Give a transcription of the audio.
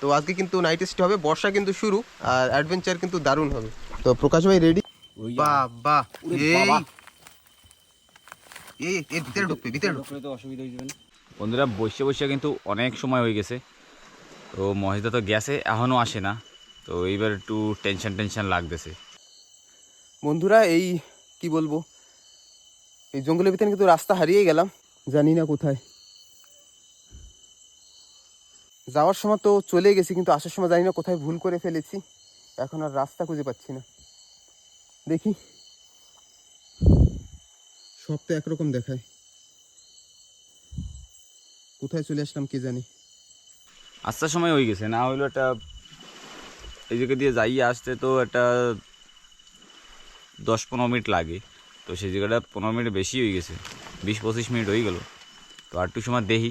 তো আজকে কিন্তু নাইট স্টে হবে, বর্ষা কিন্তু শুরু, আর অ্যাডভেঞ্চার কিন্তু দারুণ হবে। তো প্রকাশ ভাই রেডি? বাহ এই ভিতরে ঢুকবে তো অসুবিধা হয়ে যাবে। বন্ধুরা বসে বসে কিন্তু অনেক সময় হয়ে গেছে, তো মহিদা তো গেছে এখনও আসে না, তো এইবার একটু টেনশন লাগতেছে। বন্ধুরা এই কি বলবো, এই জঙ্গলের ভিতরে কিন্তু রাস্তা হারিয়ে গেলাম, জানি না কোথায়। যাওয়ার সময় তো চলে গেছি, কিন্তু আসার সময় জানি না কোথায় ভুল করে ফেলেছি, এখন আর রাস্তা খুঁজে পাচ্ছি না। দেখি, সব তো একরকম দেখায়, কোথায় চলে আসলাম কে জানি। আসার সময় হয়ে গেছে, না হইলো একটা এই জায়গা দিয়ে যাইয়ে আসতে তো একটা 10-15 মিনিট লাগে, তো সেই জায়গাটা 15 মিনিট বেশি হয়ে গেছে, 20-25 মিনিট হয়ে গেল। তো আর একটু সময় দেখি